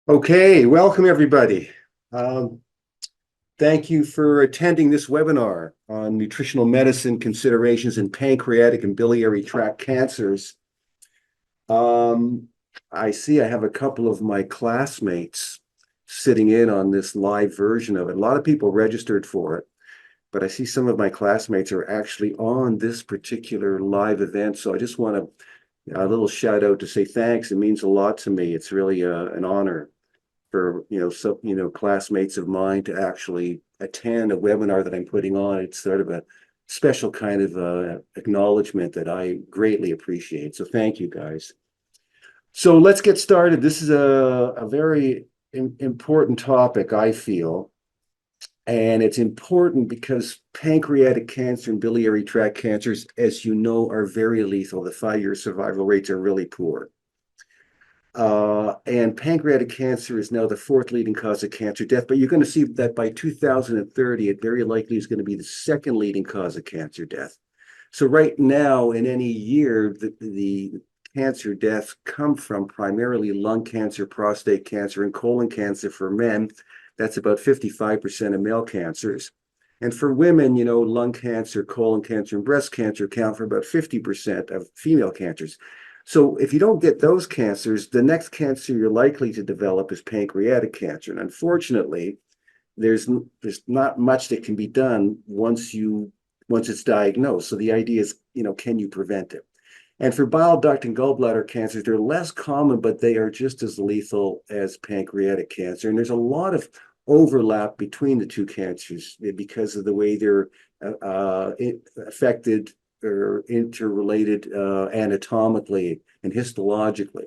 Okay, welcome everybody. Um, Thank you for attending this webinar on nutritional medicine considerations in pancreatic and biliary tract cancers. Um, I see I have a couple of my classmates sitting in on this live version of it. A lot of people registered for it, but I see some of my classmates are actually on this particular live event. So I just want a little shout out to say thanks. It means a lot to me. It's really an honor for classmates of mine to actually attend a webinar that I'm putting on. It's sort of a special kind of acknowledgement that I greatly appreciate. So thank you guys. So let's get started. This is a very important topic, I feel. And it's important because pancreatic cancer and biliary tract cancers, as you know, are very lethal. The 5-year survival rates are really poor. And pancreatic cancer is now the fourth leading cause of cancer death, but you're going to see that by 2030, it very likely is going to be the second leading cause of cancer death. So right now, in any year, the cancer deaths come from primarily lung cancer, prostate cancer, and colon cancer for men. That's about 55% of male cancers. And for women, lung cancer, colon cancer, and breast cancer account for about 50% of female cancers. So if you don't get those cancers, the next cancer you're likely to develop is pancreatic cancer. And unfortunately, there's not much that can be done once it's diagnosed. So the idea is, can you prevent it? And for bile duct and gallbladder cancers, they're less common, but they are just as lethal as pancreatic cancer. And there's a lot of overlap between the two cancers because of the way they're affected or interrelated anatomically and histologically.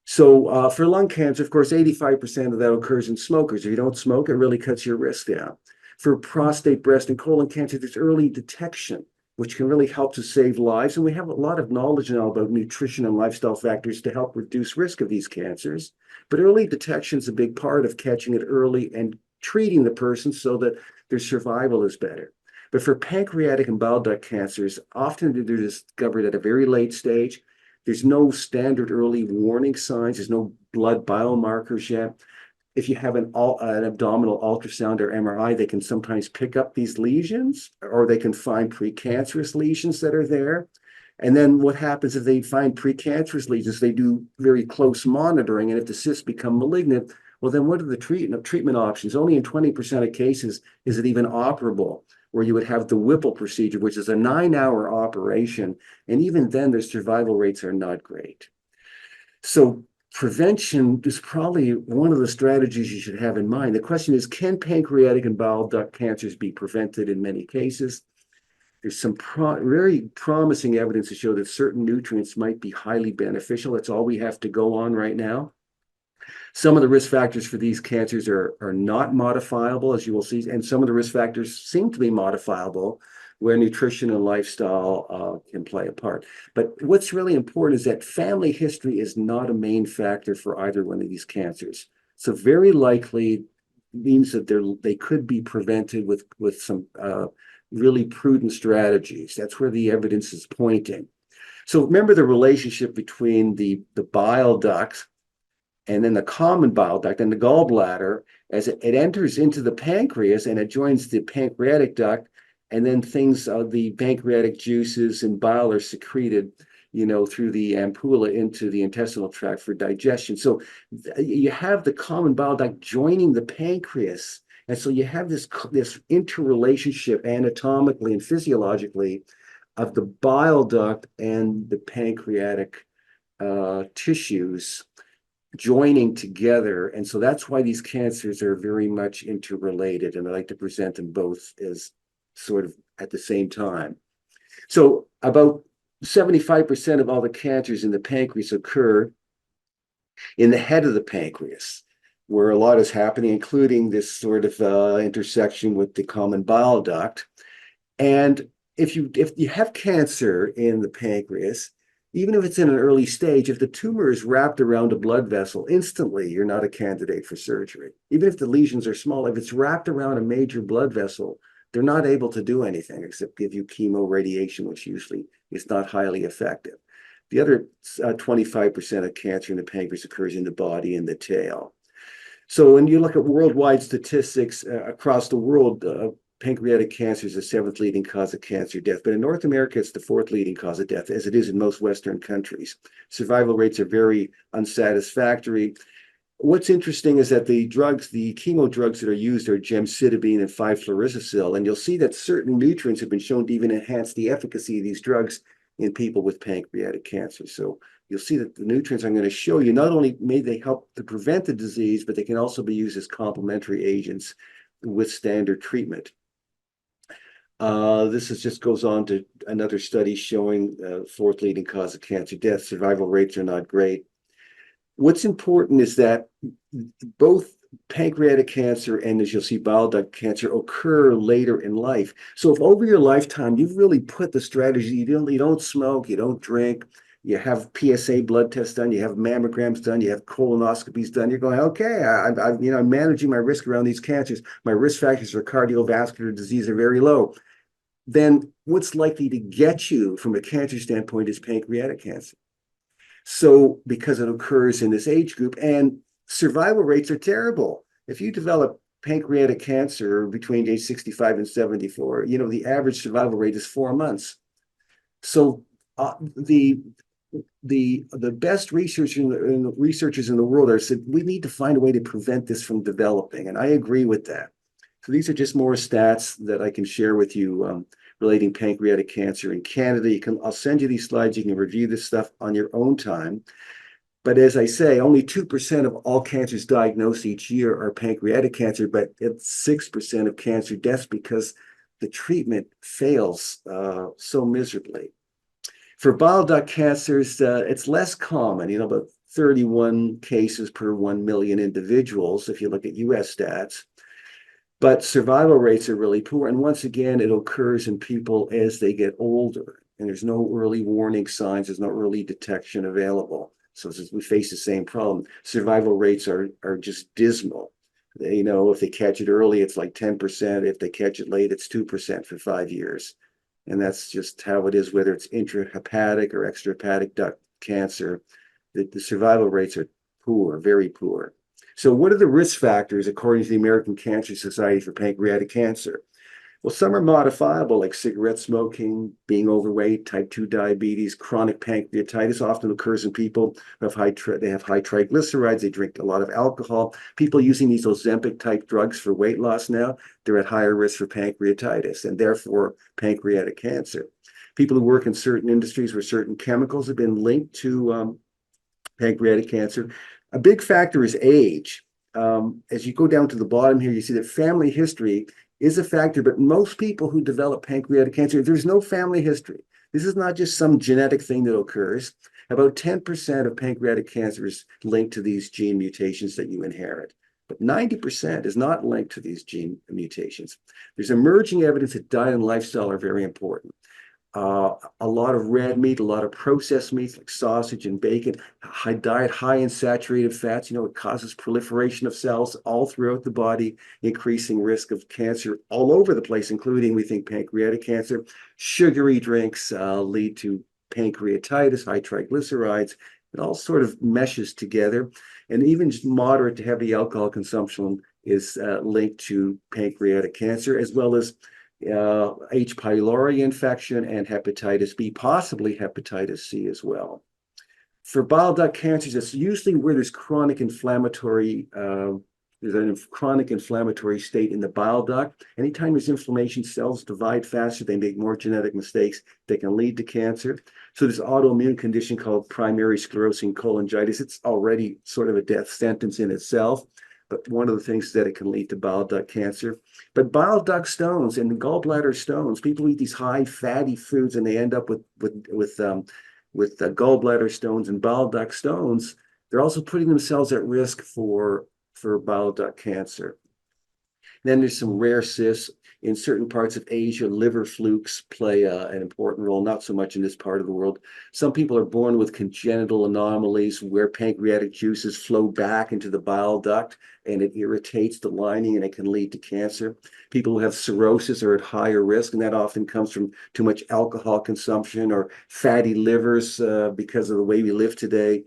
So for lung cancer, of course, 85% of that occurs in smokers. If you don't smoke, it really cuts your risk down. For prostate, breast, and colon cancer, there's early detection, which can really help to save lives. And we have a lot of knowledge now about nutrition and lifestyle factors to help reduce risk of these cancers. But early detection is a big part of catching it early and treating the person so that their survival is better. But for pancreatic and bile duct cancers, often they're discovered at a very late stage. There's no standard early warning signs. There's no blood biomarkers yet. If you have an abdominal ultrasound or MRI, they can sometimes pick up these lesions, or they can find precancerous lesions that are there. And then what happens if they find precancerous lesions? They do very close monitoring, and if the cysts become malignant, well, then what are the treatment options? Only in 20% of cases is it even operable, where you would have the Whipple procedure, which is a 9-hour operation. And even then, their survival rates are not great. So prevention is probably one of the strategies you should have in mind. The question is, can pancreatic and bile duct cancers be prevented in many cases? There's some very promising evidence to show that certain nutrients might be highly beneficial. That's all we have to go on right now. Some of the risk factors for these cancers are not modifiable, as you will see, and some of the risk factors seem to be modifiable, where nutrition and lifestyle can play a part. But what's really important is that family history is not a main factor for either one of these cancers. So very likely means that they could be prevented with some really prudent strategies. That's where the evidence is pointing. So remember the relationship between the bile duct and then the common bile duct and the gallbladder as it enters into the pancreas and it joins the pancreatic duct, and then the pancreatic juices and bile are secreted, through the ampulla into the intestinal tract for digestion. So you have the common bile duct joining the pancreas, and so you have this interrelationship anatomically and physiologically of the bile duct and the pancreatic tissues joining together. And so that's why these cancers are very much interrelated. And I like to present them both as sort of at the same time. So about 75% of all the cancers in the pancreas occur in the head of the pancreas, where a lot is happening, including this sort of intersection with the common bile duct. And if you have cancer in the pancreas, even if it's in an early stage, if the tumor is wrapped around a blood vessel, instantly you're not a candidate for surgery. Even if the lesions are small, if it's wrapped around a major blood vessel, they're not able to do anything except give you chemo radiation, which usually is not highly effective. The other 25% of cancer in the pancreas occurs in the body and the tail. So when you look at worldwide statistics across the world, pancreatic cancer is the seventh leading cause of cancer death. But in North America, it's the fourth leading cause of death, as it is in most Western countries. Survival rates are very unsatisfactory. What's interesting is that the chemo drugs that are used are gemcitabine and 5-fluorouracil, and you'll see that certain nutrients have been shown to even enhance the efficacy of these drugs in people with pancreatic cancer. So you'll see that the nutrients I'm going to show you, not only may they help to prevent the disease, but they can also be used as complementary agents with standard treatment. Just goes on to another study showing fourth leading cause of cancer death. Survival rates are not great. What's important is that both pancreatic cancer and, as you'll see, bile duct cancer occur later in life. So if over your lifetime you've really put the strategy, you don't smoke, you don't drink, you have PSA blood tests done, you have mammograms done, you have colonoscopies done, you're going, okay, I'm managing my risk around these cancers. My risk factors for cardiovascular disease are very low. Then what's likely to get you from a cancer standpoint is pancreatic cancer. So because it occurs in this age group, and survival rates are terrible. If you develop pancreatic cancer between age 65 and 74, the average survival rate is 4 months. So the best researchers in the world are said we need to find a way to prevent this from developing, and I agree with that. So these are just more stats that I can share with you relating pancreatic cancer in Canada. I'll send you these slides. You can review this stuff on your own time. But as I say, only 2% of all cancers diagnosed each year are pancreatic cancer, but it's 6% of cancer deaths because the treatment fails so miserably. For bile duct cancers, it's less common, about 31 cases per 1 million individuals, if you look at US stats. But survival rates are really poor. And once again, it occurs in people as they get older. And there's no early warning signs. There's no early detection available. So we face the same problem. Survival rates are just dismal. If they catch it early, it's like 10%. If they catch it late, it's 2% for 5 years. And that's just how it is, whether it's intrahepatic or extrahepatic duct cancer. The survival rates are poor, very poor. So what are the risk factors according to the American Cancer Society for pancreatic cancer? Well, some are modifiable, like cigarette smoking, being overweight, type 2 diabetes, chronic pancreatitis often occurs in people who have high triglycerides, they drink a lot of alcohol. People using these Ozempic type drugs for weight loss now, they're at higher risk for pancreatitis and therefore pancreatic cancer. People who work in certain industries where certain chemicals have been linked to pancreatic cancer. A big factor is age. As you go down to the bottom here, you see that family history is a factor, but most people who develop pancreatic cancer, there's no family history. This is not just some genetic thing that occurs. About 10% of pancreatic cancer is linked to these gene mutations that you inherit, but 90% is not linked to these gene mutations. There's emerging evidence that diet and lifestyle are very important. A lot of red meat, a lot of processed meats like sausage and bacon, diet high in saturated fats, it causes proliferation of cells all throughout the body, increasing risk of cancer all over the place, including, we think, pancreatic cancer. Sugary drinks lead to pancreatitis, high triglycerides. It all sort of meshes together. And even just moderate to heavy alcohol consumption is linked to pancreatic cancer, as well as H. pylori infection and hepatitis B, possibly hepatitis C as well. For bile duct cancers, it's usually where there's chronic inflammatory state in the bile duct. Anytime there's inflammation, cells divide faster, they make more genetic mistakes that can lead to cancer. So this autoimmune condition called primary sclerosing cholangitis, it's already sort of a death sentence in itself. But one of the things is that it can lead to bile duct cancer. But bile duct stones and gallbladder stones, people eat these high fatty foods and they end up with gallbladder stones and bile duct stones. They're also putting themselves at risk for bile duct cancer. Then there's some rare cysts. In certain parts of Asia, liver flukes play an important role, not so much in this part of the world. Some people are born with congenital anomalies where pancreatic juices flow back into the bile duct and it irritates the lining and it can lead to cancer. People who have cirrhosis are at higher risk, and that often comes from too much alcohol consumption or fatty livers because of the way we live today.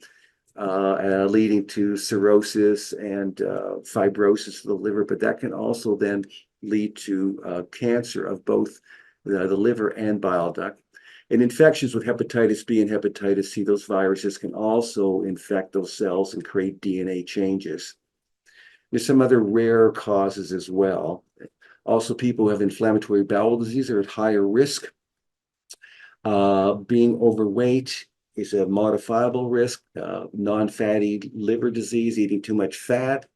Leading to cirrhosis and fibrosis of the liver, but that can also then lead to cancer of both the liver and bile duct. And infections with hepatitis B and hepatitis C, those viruses can also infect those cells and create DNA changes. There's some other rare causes as well. Also, people who have inflammatory bowel disease are at higher risk. Being overweight is a modifiable risk. Non-fatty liver disease, eating too much fat,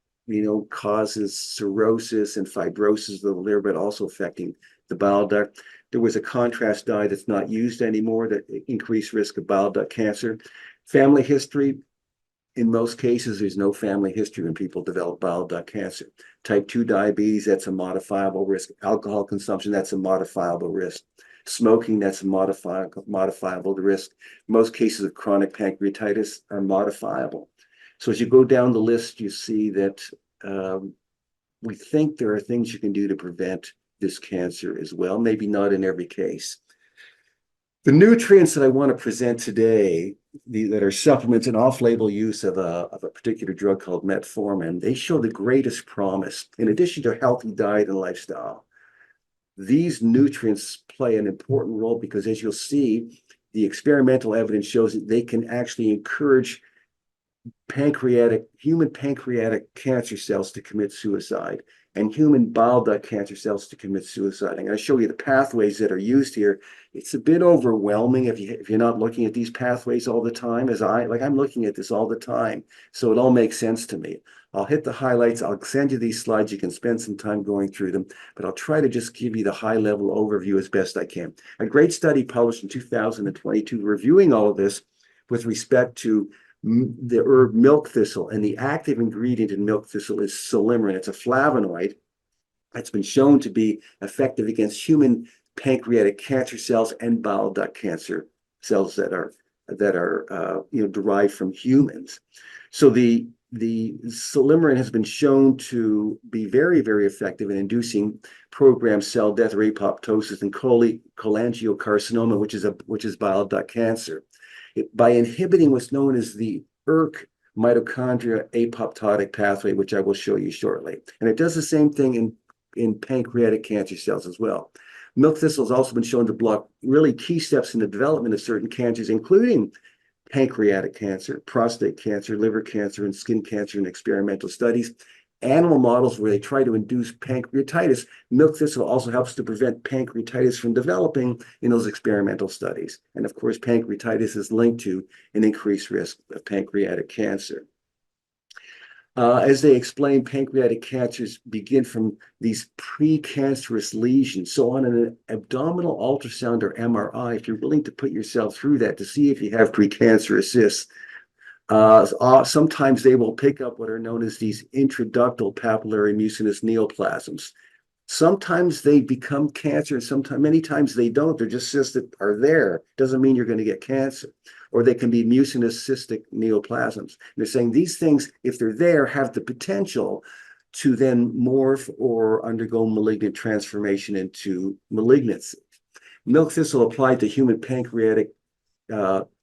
causes cirrhosis and fibrosis of the liver, but also affecting the bile duct. There was a contrast diet that's not used anymore that increased risk of bile duct cancer. Family history, in most cases, there's no family history when people develop bile duct cancer. Type 2 diabetes, that's a modifiable risk. Alcohol consumption, that's a modifiable risk. Smoking, that's a modifiable risk. Most cases of chronic pancreatitis are modifiable. So as you go down the list, you see that we think there are things you can do to prevent this cancer as well, maybe not in every case. The nutrients that I want to present today, that are supplements and off-label use of a particular drug called metformin, they show the greatest promise. In addition to a healthy diet and lifestyle, these nutrients play an important role because, as you'll see, the experimental evidence shows that they can actually encourage human pancreatic cancer cells to commit suicide and human bile duct cancer cells to commit suicide. I'm going to show you the pathways that are used here. It's a bit overwhelming if you're not looking at these pathways all the time, I'm looking at this all the time. So it all makes sense to me. I'll hit the highlights. I'll send you these slides. You can spend some time going through them, but I'll try to just give you the high-level overview as best I can. A great study published in 2022 reviewing all of this with respect to the herb milk thistle, and the active ingredient in milk thistle is silymarin. It's a flavonoid that's been shown to be effective against human pancreatic cancer cells and bile duct cancer cells that are derived from humans. So the silymarin has been shown to be very, very effective in inducing programmed cell death or apoptosis in cholangiocarcinoma, which is bile duct cancer. By inhibiting what's known as the ERK mitochondria apoptotic pathway, which I will show you shortly. And it does the same thing in pancreatic cancer cells as well. Milk thistle has also been shown to block really key steps in the development of certain cancers, including pancreatic cancer, prostate cancer, liver cancer, and skin cancer in experimental studies. Animal models where they try to induce pancreatitis, milk thistle also helps to prevent pancreatitis from developing in those experimental studies. And of course, pancreatitis is linked to an increased risk of pancreatic cancer. As they explain, pancreatic cancers begin from these precancerous lesions. So on an abdominal ultrasound or MRI, if you're willing to put yourself through that to see if you have precancerous cysts, sometimes they will pick up what are known as these intraductal papillary mucinous neoplasms. Sometimes they become cancer, and many times they don't. They're just cysts that are there. Doesn't mean you're going to get cancer. Or they can be mucinous cystic neoplasms. And they're saying these things, if they're there, have the potential to then morph or undergo malignant transformation into malignancy. Milk thistle applied to human pancreatic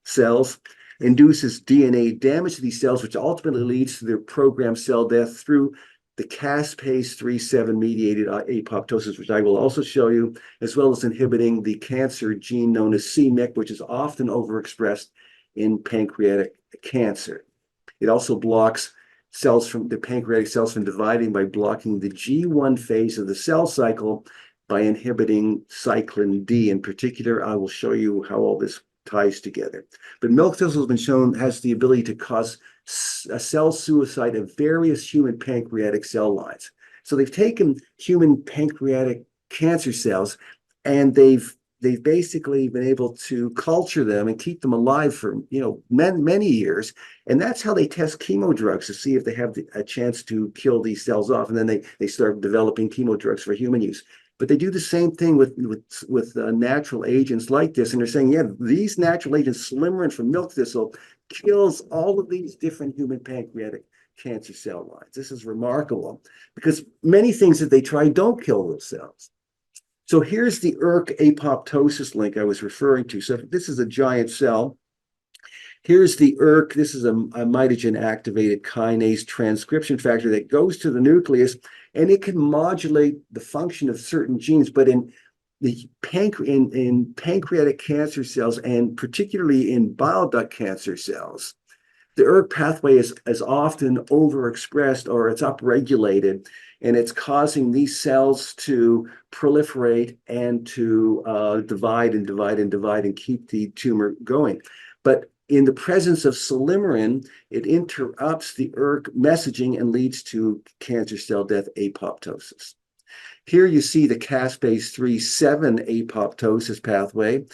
cells induces DNA damage to these cells, which ultimately leads to their programmed cell death through the caspase-3-7 mediated apoptosis, which I will also show you, as well as inhibiting the cancer gene known as c-Myc, which is often overexpressed in pancreatic cancer. It also blocks the pancreatic cells from dividing by blocking the G1 phase of the cell cycle by inhibiting cyclin D. In particular, I will show you how all this ties together. But milk thistle has been shown has the ability to cause a cell suicide of various human pancreatic cell lines. So they've taken human pancreatic cancer cells and they've they've basically been able to culture them and keep them alive for, many years. And that's how they test chemo drugs to see if they have a chance to kill these cells off. And then they start developing chemo drugs for human use. But they do the same thing with natural agents like this. And they're saying, yeah, these natural agents, Slimurin from milk thistle, kills all of these different human pancreatic cancer cell lines. This is remarkable because many things that they try don't kill those cells. So here's the ERK apoptosis link I was referring to. So this is a giant cell. Here's the ERK. This is a mitogen activated kinase transcription factor that goes to the nucleus, and it can modulate the function of certain genes. But in pancreatic cancer cells, and particularly in bile duct cancer cells, the ERK pathway is often overexpressed, or it's upregulated, and it's causing these cells to proliferate and to divide and keep the tumor going. But in the presence of Slimurin, it interrupts the ERK messaging and leads to cancer cell death, apoptosis. Here you see the caspase-3-7 apoptosis pathway,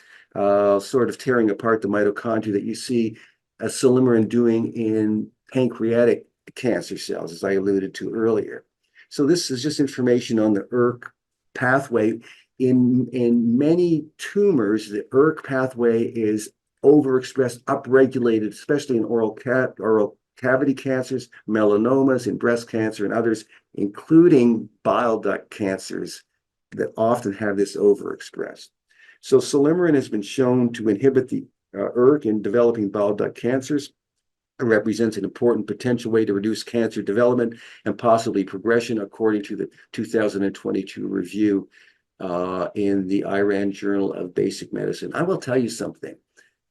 sort of tearing apart the mitochondria that you see Slimurin doing in pancreatic cancer cells, as I alluded to earlier. So this is just information on the ERK pathway. In many tumors, the ERK pathway is overexpressed, upregulated, especially in oral cavity cancers, melanomas, in breast cancer, and others, including bile duct cancers that often have this overexpressed. So Slimurin has been shown to inhibit the ERK in developing bile duct cancers. It represents an important potential way to reduce cancer development and possibly progression, according to the 2022 review in the Iran Journal of Basic Medicine. I will tell you something.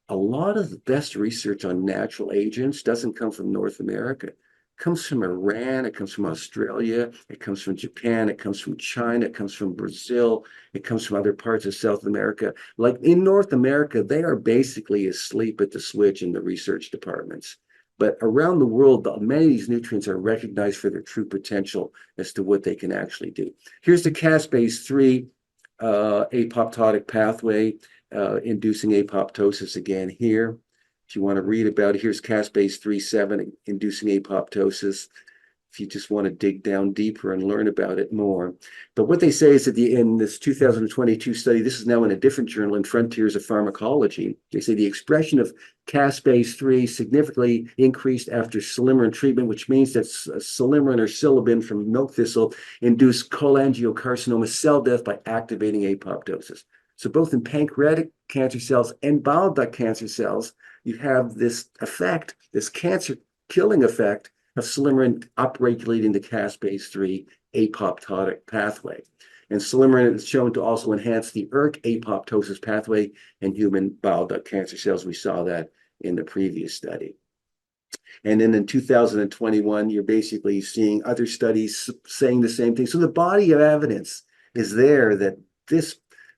A lot of the best research on natural agents doesn't come from North America. It comes from Iran, it comes from Australia, it comes from Japan, it comes from China, it comes from Brazil, it comes from other parts of South America. Like in North America, they are basically asleep at the switch in the research departments. But around the world, many of these nutrients are recognized for their true potential as to what they can actually do. Here's the caspase-3 apoptotic pathway inducing apoptosis again here. If you want to read about it, here's caspase-3-7 inducing apoptosis. If you just want to dig down deeper and learn about it more. But what they say is that in this 2022 study, this is now in a different journal, in Frontiers of Pharmacology, they say the expression of caspase-3 significantly increased after Slimurin treatment, which means that Slimurin or psilocybin from milk thistle induced cholangiocarcinoma cell death by activating apoptosis. So both in pancreatic cancer cells and bile duct cancer cells, you have this effect, this cancer killing effect of Slimurin upregulating the caspase-3 apoptotic pathway. And Slimurin is shown to also enhance the ERK apoptosis pathway in human bile duct cancer cells. We saw that in the previous study. And then in 2021, you're basically seeing other studies saying the same thing. So the body of evidence is there that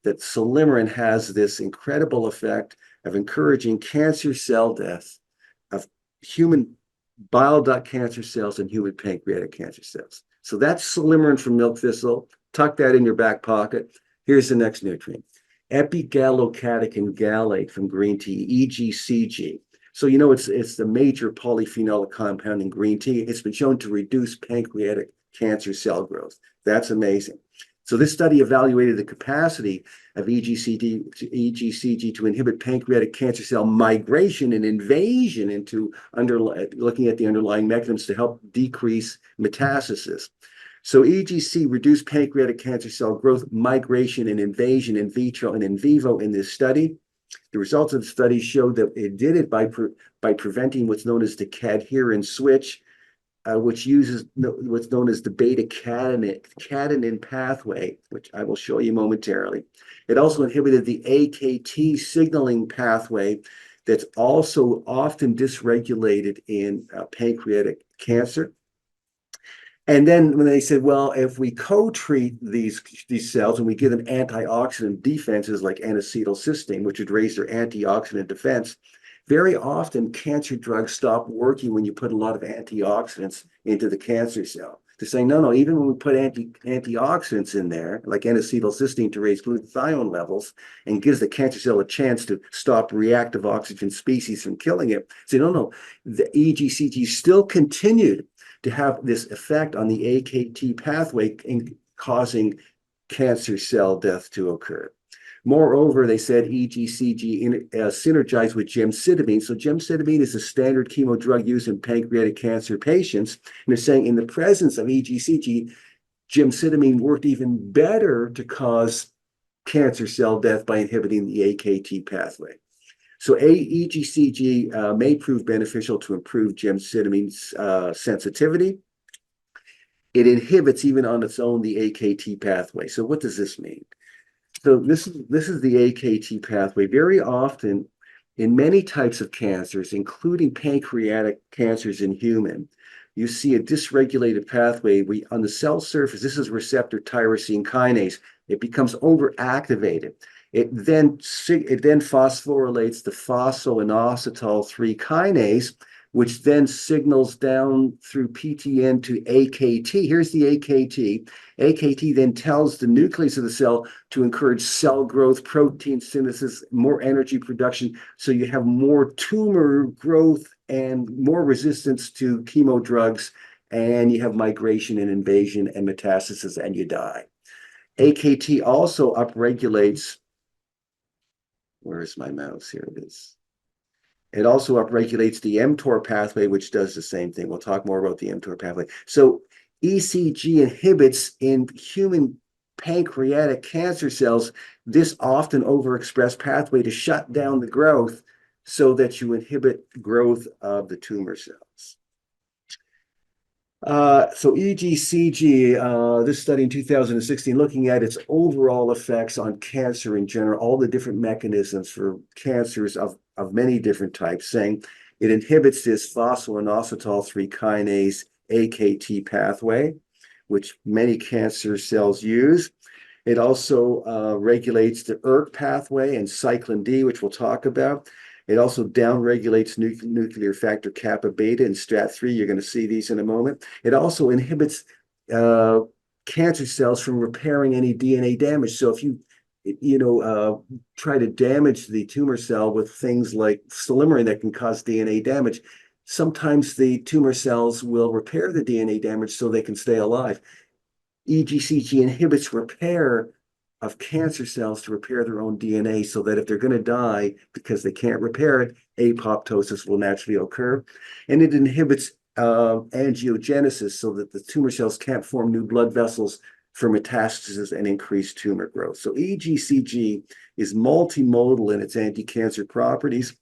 Slimurin has this incredible effect of encouraging cancer cell death of human bile duct cancer cells and human pancreatic cancer cells. So that's Slimurin from milk thistle. Tuck that in your back pocket. Here's the next nutrient. Epigallocatechin gallate from green tea, EGCG. So it's the major polyphenolic compound in green tea. It's been shown to reduce pancreatic cancer cell growth. That's amazing. So this study evaluated the capacity of EGCG to inhibit pancreatic cancer cell migration and invasion into looking at the underlying mechanisms to help decrease metastasis. So EGC reduced pancreatic cancer cell growth, migration, and invasion in vitro and in vivo in this study. The results of the study showed that it did it by preventing what's known as the cadherin switch, which uses what's known as the beta-catenin pathway, which I will show you momentarily. It also inhibited the AKT signaling pathway that's also often dysregulated in pancreatic cancer. And then when they said, well, if we co-treat these cells and we give them antioxidant defenses like N-acetylcysteine, which would raise their antioxidant defense, very often cancer drugs stop working when you put a lot of antioxidants into the cancer cell. They're saying, no, even when we put antioxidants in there, like N-acetylcysteine to raise glutathione levels and gives the cancer cell a chance to stop reactive oxygen species from killing it, say, no, the EGCG still continued to have this effect on the AKT pathway in causing cancer cell death to occur. Moreover, they said EGCG synergized with gemcitabine. So gemcitabine is a standard chemo drug used in pancreatic cancer patients. And they're saying in the presence of EGCG, gemcitabine worked even better to cause cancer cell death by inhibiting the AKT pathway. So EGCG may prove beneficial to improve gemcitabine's sensitivity. It inhibits even on its own the AKT pathway. So what does this mean? So this is the AKT pathway. Very often in many types of cancers, including pancreatic cancers in human, you see a dysregulated pathway on the cell surface. This is receptor tyrosine kinase. It becomes overactivated. It then phosphorylates the phosphoinositol 3 kinase, which then signals down through PTN to AKT. Here's the AKT. AKT then tells the nucleus of the cell to encourage cell growth, protein synthesis, more energy production, so you have more tumor growth and more resistance to chemo drugs, and you have migration and invasion and metastasis, and you die. AKT also upregulates, where's my mouse? Here it is. It also upregulates the mTOR pathway, which does the same thing. We'll talk more about the mTOR pathway. So ECG inhibits in human pancreatic cancer cells this often overexpressed pathway to shut down the growth so that you inhibit growth of the tumor cells. So EGCG, this study in 2016, looking at its overall effects on cancer in general, all the different mechanisms for cancers of many different types, saying it inhibits this phosphoinositol 3 kinase AKT pathway, which many cancer cells use. It also regulates the ERK pathway and cyclin D, which we'll talk about. It also downregulates nuclear factor kappa beta and STAT3. You're going to see these in a moment. It also inhibits cancer cells from repairing any DNA damage. So if you try to damage the tumor cell with things like silymarin that can cause DNA damage, sometimes the tumor cells will repair the DNA damage so they can stay alive. EGCG inhibits repair of cancer cells to repair their own DNA so that if they're going to die because they can't repair it, apoptosis will naturally occur. And it inhibits angiogenesis so that the tumor cells can't form new blood vessels for metastasis and increased tumor growth. So EGCG is multimodal in its anti-cancer properties.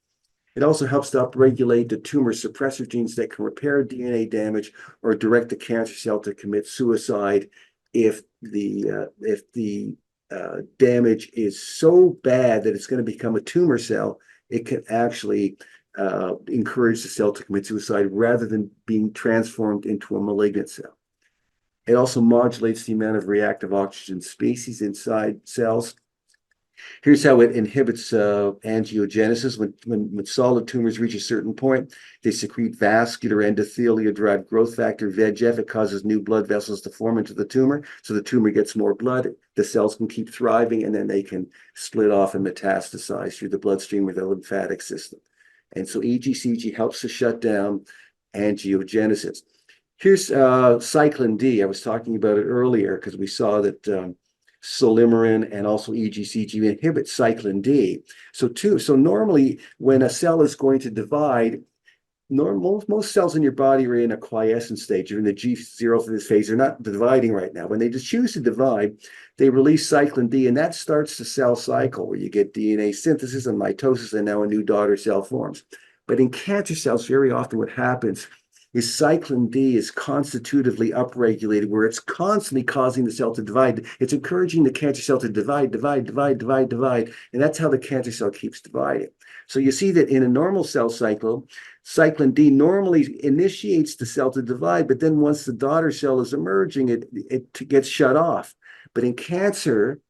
It also helps to upregulate the tumor suppressor genes that can repair DNA damage or direct the cancer cell to commit suicide if the damage is so bad that it's going to become a tumor cell. It can actually encourage the cell to commit suicide rather than being transformed into a malignant cell. It also modulates the amount of reactive oxygen species inside cells. Here's how it inhibits angiogenesis. When solid tumors reach a certain point, they secrete vascular endothelial-derived growth factor, VEGF. It causes new blood vessels to form into the tumor. So the tumor gets more blood. The cells can keep thriving, and then they can split off and metastasize through the bloodstream or the lymphatic system. And so EGCG helps to shut down angiogenesis. Here's cyclin D. I was talking about it earlier because we saw that silymarin and also EGCG inhibit cyclin D. So normally when a cell is going to divide, most cells in your body are in a quiescent stage. You're in the G0 for this phase. They're not dividing right now. When they just choose to divide, they release cyclin D, and that starts the cell cycle where you get DNA synthesis and mitosis, and now a new daughter cell forms. But in cancer cells, very often what happens is cyclin D is constitutively upregulated, where it's constantly causing the cell to divide. It's encouraging the cancer cell to divide, and that's how the cancer cell keeps dividing. So you see that in a normal cell cycle, cyclin D normally initiates the cell to divide, but then once the daughter cell is emerging, it gets shut off. But in cancer,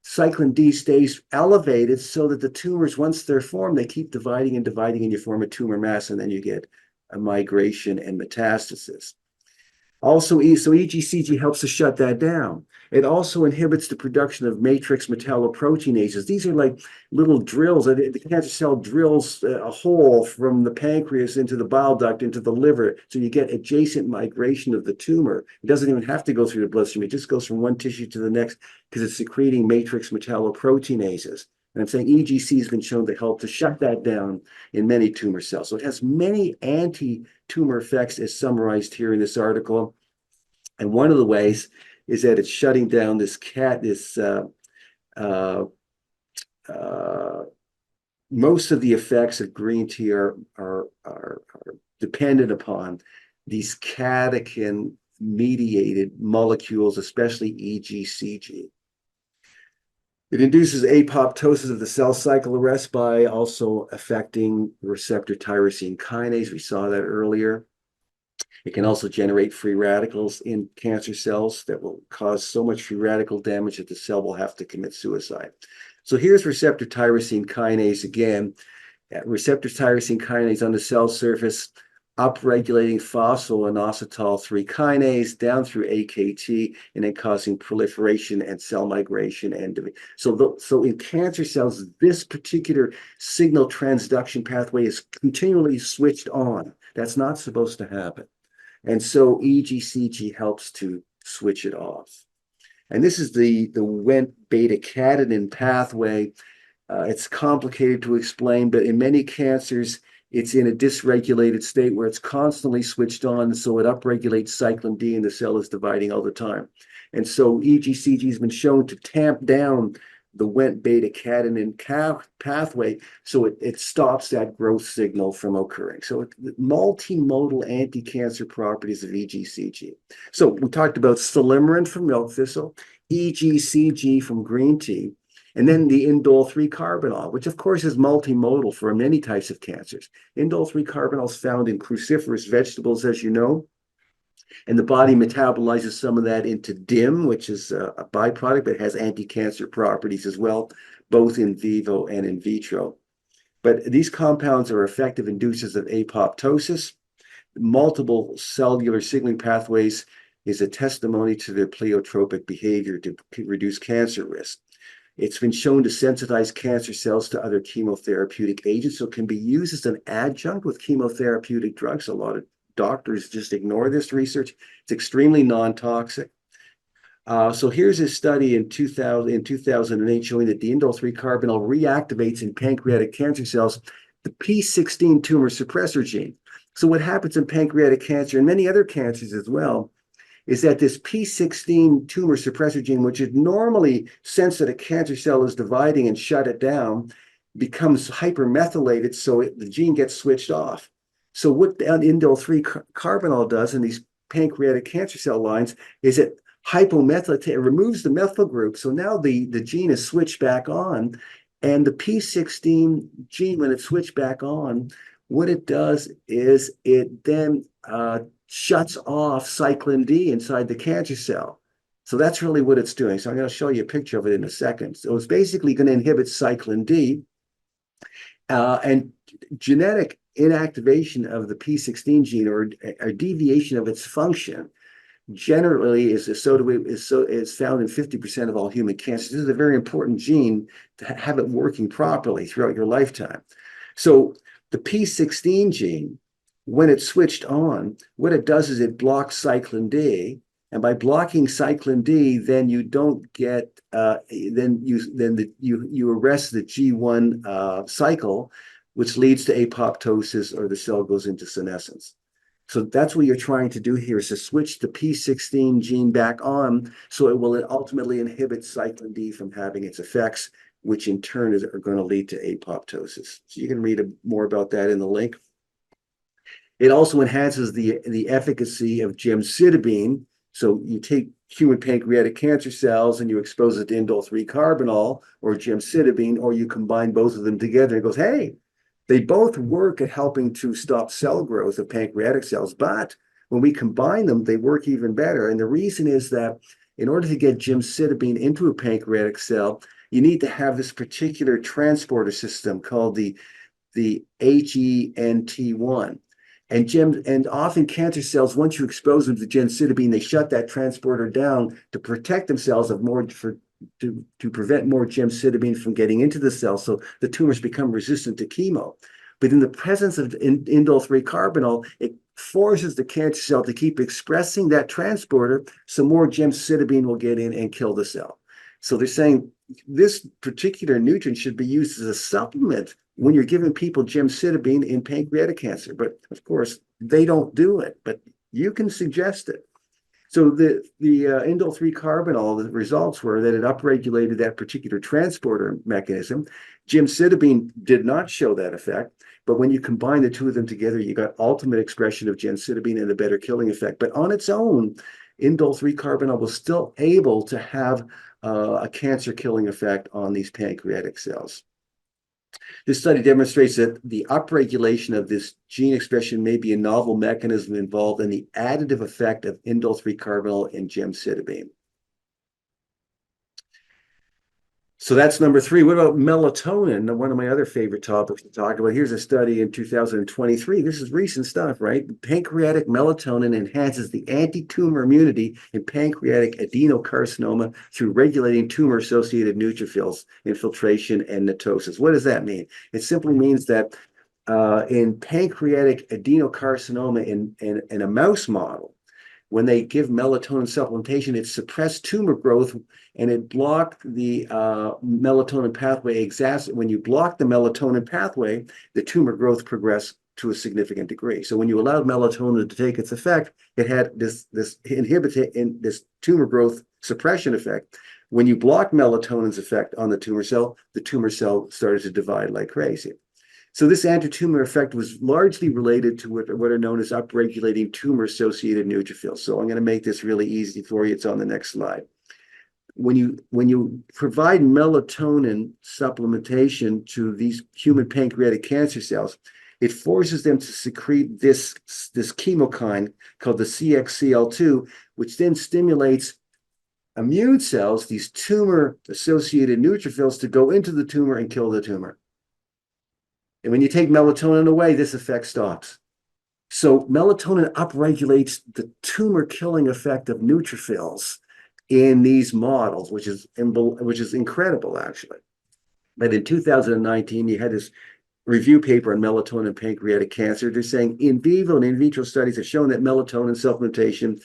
cyclin D stays elevated so that the tumors, once they're formed, they keep dividing, and you form a tumor mass, and then you get a migration and metastasis. Also, so EGCG helps to shut that down. It also inhibits the production of matrix metalloproteinases. These are like little drills. The cancer cell drills a hole from the pancreas into the bile duct into the liver. So you get adjacent migration of the tumor. It doesn't even have to go through the bloodstream. It just goes from one tissue to the next because it's secreting matrix metalloproteinases. And I'm saying EGC has been shown to help to shut that down in many tumor cells. So it has many anti-tumor effects as summarized here in this article. And one of the ways is that it's shutting down most of the effects of green tea are dependent upon these catechin mediated molecules, especially EGCG. It induces apoptosis of the cell cycle arrest by also affecting receptor tyrosine kinase. We saw that earlier. It can also generate free radicals in cancer cells that will cause so much free radical damage that the cell will have to commit suicide. So here's receptor tyrosine kinase again. Receptor tyrosine kinase on the cell surface, upregulating phosphoinositol 3 kinase down through AKT and then causing proliferation and cell migration. So in cancer cells, this particular signal transduction pathway is continually switched on. That's not supposed to happen. And so EGCG helps to switch it off. And this is the Wnt beta-catenin pathway. It's complicated to explain, but in many cancers, it's in a dysregulated state where it's constantly switched on, so it upregulates cyclin D and the cell is dividing all the time. And so EGCG has been shown to tamp down the Wnt beta-catenin pathway, so it stops that growth signal from occurring. So multimodal anti-cancer properties of EGCG. So we talked about silymarin from milk thistle, EGCG from green tea, and then the indole 3-carbinol, which of course is multimodal for many types of cancers. Indole 3-carbinol is found in cruciferous vegetables, as you know, and the body metabolizes some of that into DIM, which is a byproduct, but it has anti-cancer properties as well, both in vivo and in vitro. But these compounds are effective inducers of apoptosis. Multiple cellular signaling pathways is a testimony to their pleiotropic behavior to reduce cancer risk. It's been shown to sensitize cancer cells to other chemotherapeutic agents, so it can be used as an adjunct with chemotherapeutic drugs. A lot of doctors just ignore this research. It's extremely non-toxic. So here's a study in 2008 showing that the indole 3-carbinol reactivates in pancreatic cancer cells the P16 tumor suppressor gene. So what happens in pancreatic cancer and many other cancers as well is that this P16 tumor suppressor gene, which would normally sense that a cancer cell is dividing and shut it down, becomes hypermethylated, so the gene gets switched off. So what indole 3-carbinol does in these pancreatic cancer cell lines is it hypomethylates, it removes the methyl group. So now the gene is switched back on, and the P16 gene, when it's switched back on, what it does is it then shuts off cyclin D inside the cancer cell. So that's really what it's doing. So I'm going to show you a picture of it in a second. So it's basically going to inhibit cyclin D, and genetic inactivation of the P16 gene or a deviation of its function generally is found in 50% of all human cancers. This is a very important gene to have it working properly throughout your lifetime. So the P16 gene, when it's switched on, what it does is it blocks cyclin D, and by blocking cyclin D, then you don't get you arrest the G1 cycle, which leads to apoptosis, or the cell goes into senescence. So that's what you're trying to do here, is to switch the P16 gene back on, so it will ultimately inhibit cyclin D from having its effects, which in turn are going to lead to apoptosis. So you can read more about that in the link. It also enhances the efficacy of gemcitabine. So you take human pancreatic cancer cells and you expose it to indole 3-carbinol or gemcitabine, or you combine both of them together, and it goes, hey, they both work at helping to stop cell growth of pancreatic cells, but when we combine them, they work even better. And the reason is that in order to get gemcitabine into a pancreatic cell, you need to have this particular transporter system called the HENT1. And often cancer cells, once you expose them to gemcitabine, they shut that transporter down to protect themselves to prevent more gemcitabine from getting into the cell, so the tumors become resistant to chemo. But in the presence of indole 3 carbinol, it forces the cancer cell to keep expressing that transporter, so more gemcitabine will get in and kill the cell. So they're saying this particular nutrient should be used as a supplement when you're giving people gemcitabine in pancreatic cancer. But of course, they don't do it, but you can suggest it. So the indole 3 carbinol, the results were that it upregulated that particular transporter mechanism. Gemcitabine did not show that effect, but when you combine the two of them together, you got ultimate expression of gemcitabine and a better killing effect. But on its own, indole 3 carbinol was still able to have a cancer killing effect on these pancreatic cells. This study demonstrates that the upregulation of this gene expression may be a novel mechanism involved in the additive effect of indole 3 carbinol and gemcitabine. So that's number 3. What about melatonin? One of my other favorite topics to talk about. Here's a study in 2023. This is recent stuff, right? Pancreatic melatonin enhances the anti-tumor immunity in pancreatic adenocarcinoma through regulating tumor-associated neutrophils infiltration and netosis. What does that mean? It simply means that in pancreatic adenocarcinoma in a mouse model, when they give melatonin supplementation, it suppressed tumor growth and it blocked the melatonin pathway. When you block the melatonin pathway, the tumor growth progressed to a significant degree. So when you allowed melatonin to take its effect, it had this tumor growth suppression effect. When you block melatonin's effect on the tumor cell started to divide like crazy. So this anti-tumor effect was largely related to what are known as upregulating tumor-associated neutrophils. So I'm going to make this really easy for you. It's on the next slide. When you provide melatonin supplementation to these human pancreatic cancer cells, it forces them to secrete this chemokine called the CXCL2, which then stimulates immune cells, these tumor-associated neutrophils, to go into the tumor and kill the tumor. And when you take melatonin away, this effect stops. So melatonin upregulates the tumor killing effect of neutrophils in these models, which is incredible, actually. But in 2019, you had this review paper on melatonin and pancreatic cancer. They're saying in vivo and in vitro studies have shown that melatonin supplementation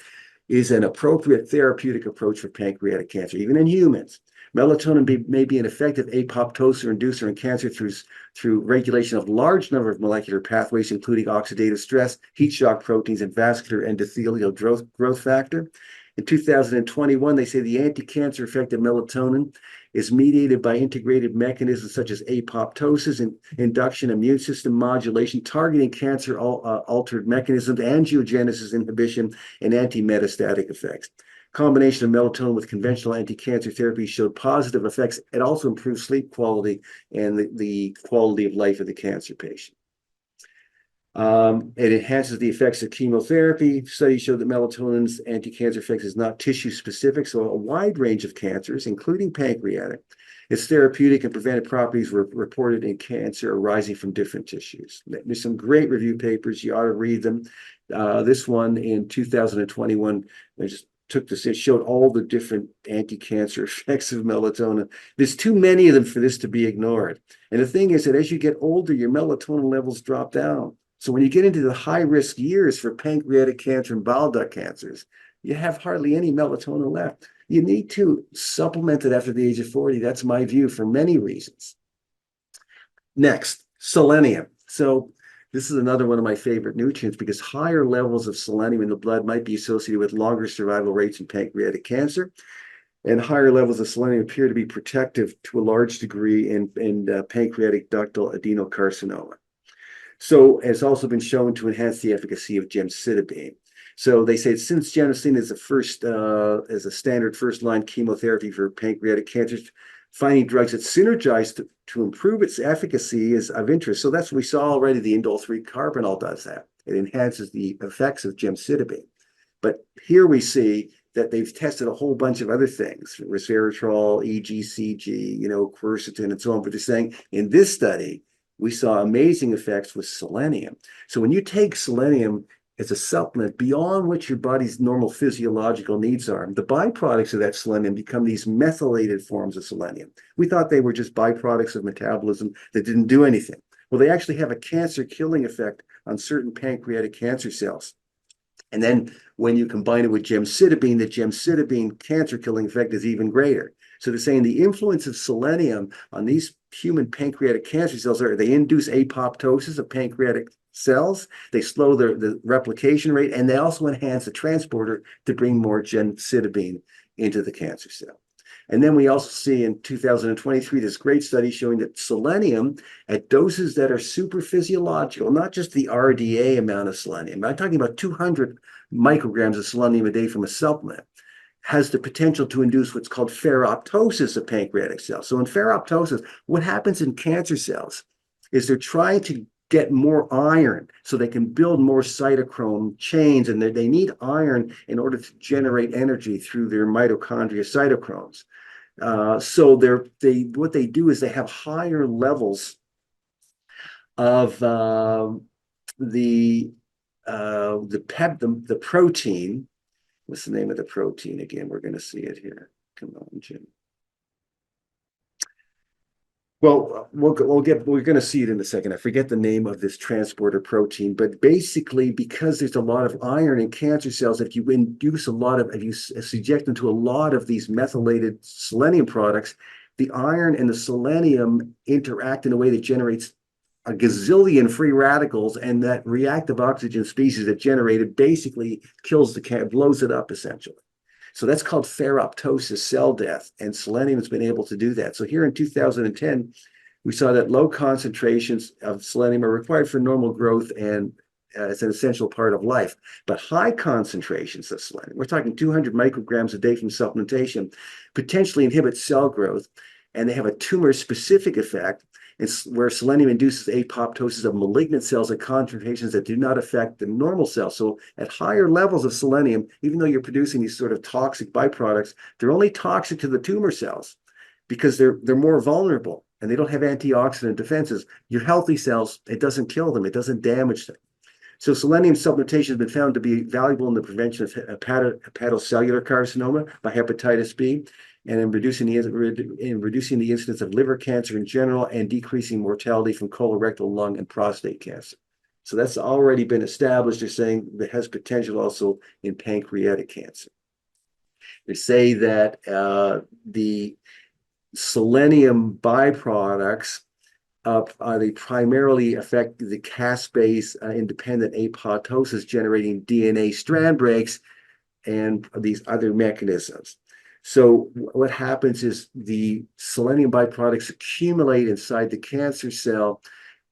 is an appropriate therapeutic approach for pancreatic cancer, even in humans. Melatonin may be an effective apoptosis inducer in cancer through regulation of large number of molecular pathways, including oxidative stress, heat shock proteins, and vascular endothelial growth factor. In 2021, they say the anti-cancer effect of melatonin is mediated by integrated mechanisms such as apoptosis and induction, immune system modulation, targeting cancer altered mechanisms, angiogenesis inhibition, and anti-metastatic effects. Combination of melatonin with conventional anti-cancer therapy showed positive effects. It also improved sleep quality and the quality of life of the cancer patient. It enhances the effects of chemotherapy. Studies show that melatonin's anti-cancer effects is not tissue specific, so a wide range of cancers, including pancreatic. Its therapeutic and preventive properties were reported in cancer arising from different tissues. There's some great review papers. You ought to read them. This one in 2021, I just took this, it showed all the different anti-cancer effects of melatonin. There's too many of them for this to be ignored. And the thing is that as you get older, your melatonin levels drop down. So when you get into the high-risk years for pancreatic cancer and bile duct cancers, you have hardly any melatonin left. You need to supplement it after the age of 40. That's my view for many reasons. Next, selenium. So this is another one of my favorite nutrients because higher levels of selenium in the blood might be associated with longer survival rates in pancreatic cancer. And higher levels of selenium appear to be protective to a large degree in pancreatic ductal adenocarcinoma. So it's also been shown to enhance the efficacy of gemcitabine. So they say since gemcitabine is a standard first-line chemotherapy for pancreatic cancers, finding drugs that synergize to improve its efficacy is of interest. So that's what we saw already. The indole 3 carbinol does that. It enhances the effects of gemcitabine. But here we see that they've tested a whole bunch of other things, resveratrol, EGCG, quercetin, and so on. But they're saying in this study, we saw amazing effects with selenium. So when you take selenium as a supplement beyond what your body's normal physiological needs are, the byproducts of that selenium become these methylated forms of selenium. We thought they were just byproducts of metabolism that didn't do anything. Well, they actually have a cancer-killing effect on certain pancreatic cancer cells. And then when you combine it with gemcitabine, the gemcitabine cancer-killing effect is even greater. So they're saying the influence of selenium on these human pancreatic cancer cells are they induce apoptosis of pancreatic cells, they slow the replication rate, and they also enhance the transporter to bring more gemcitabine into the cancer cell. And then we also see in 2023 this great study showing that selenium at doses that are super physiological, not just the RDA amount of selenium, I'm talking about 200 micrograms of selenium a day from a supplement, has the potential to induce what's called ferroptosis of pancreatic cells. So in ferroptosis, what happens in cancer cells is they're trying to get more iron so they can build more cytochrome chains, and they need iron in order to generate energy through their mitochondria cytochromes. So what they do is they have higher levels of the protein. What's the name of the protein again? We're going to see it here. Come on, Jim. Well, we're going to see it in a second. I forget the name of this transporter protein, but basically, because there's a lot of iron in cancer cells, if you subject them to a lot of these methylated selenium products, the iron and the selenium interact in a way that generates a gazillion free radicals, and that reactive oxygen species that generated basically blows it up essentially. So that's called ferroptosis, cell death, and selenium has been able to do that. So here in 2010, we saw that low concentrations of selenium are required for normal growth, and it's an essential part of life. But high concentrations of selenium, we're talking 200 micrograms a day from supplementation, potentially inhibit cell growth, and they have a tumor-specific effect. It's where selenium induces apoptosis of malignant cells at concentrations that do not affect the normal cells. So at higher levels of selenium, even though you're producing these sort of toxic byproducts, they're only toxic to the tumor cells because they're more vulnerable and they don't have antioxidant defenses. Your healthy cells, it doesn't kill them, it doesn't damage them. So selenium supplementation has been found to be valuable in the prevention of hepatocellular carcinoma by hepatitis B, and in reducing the incidence of liver cancer in general, and decreasing mortality from colorectal, lung, and prostate cancer. So that's already been established. They're saying it has potential also in pancreatic cancer. They say that the selenium byproducts they primarily affect the caspase independent apoptosis, generating DNA strand breaks and these other mechanisms. So what happens is the selenium byproducts accumulate inside the cancer cell,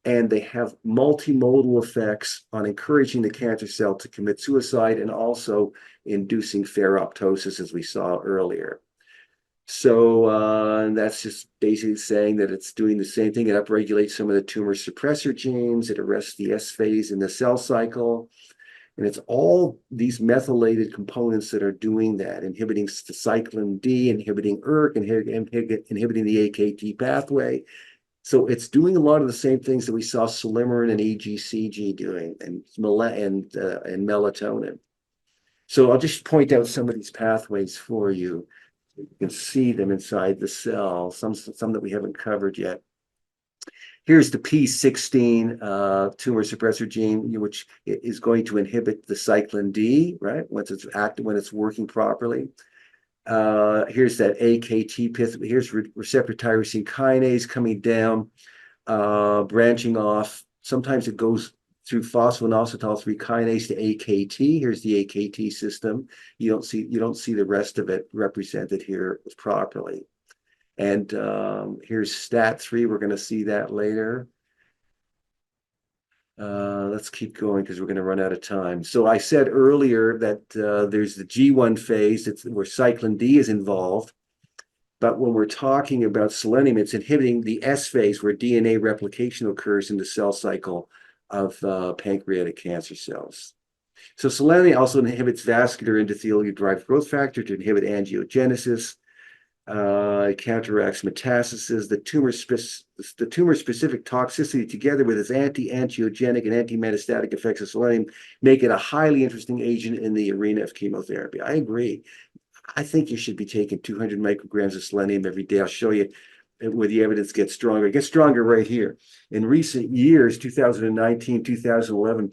and they have multimodal effects on encouraging the cancer cell to commit suicide and also inducing ferroptosis, as we saw earlier. So that's just basically saying that it's doing the same thing. It upregulates some of the tumor suppressor genes. It arrests the S phase in the cell cycle. And it's all these methylated components that are doing that, inhibiting cyclin D, inhibiting ERK, inhibiting the AKT pathway. So it's doing a lot of the same things that we saw Silimarin and EGCG doing, and melatonin. So I'll just point out some of these pathways for you. You can see them inside the cell, some that we haven't covered yet. Here's the P16 tumor suppressor gene, which is going to inhibit the cyclin D, right? Once it's active, when it's working properly. Here's that AKT pith. Here's receptor tyrosine kinase coming down, branching off. Sometimes it goes through phosphoinositol 3 kinase to AKT. Here's the AKT system. You don't see the rest of it represented here properly. And here's STAT3. We're going to see that later. Let's keep going because we're going to run out of time. So I said earlier that there's the G1 phase where cyclin D is involved. But when we're talking about selenium, it's inhibiting the S phase where DNA replication occurs in the cell cycle of pancreatic cancer cells. So selenium also inhibits vascular endothelial-derived growth factor to inhibit angiogenesis. It counteracts metastasis. The tumor-specific toxicity, together with its anti-angiogenic and anti-metastatic effects of selenium, make it a highly interesting agent in the arena of chemotherapy. I agree. I think you should be taking 200 micrograms of selenium every day. I'll show you where the evidence gets stronger. It gets stronger right here. In recent years, 2019, 2011,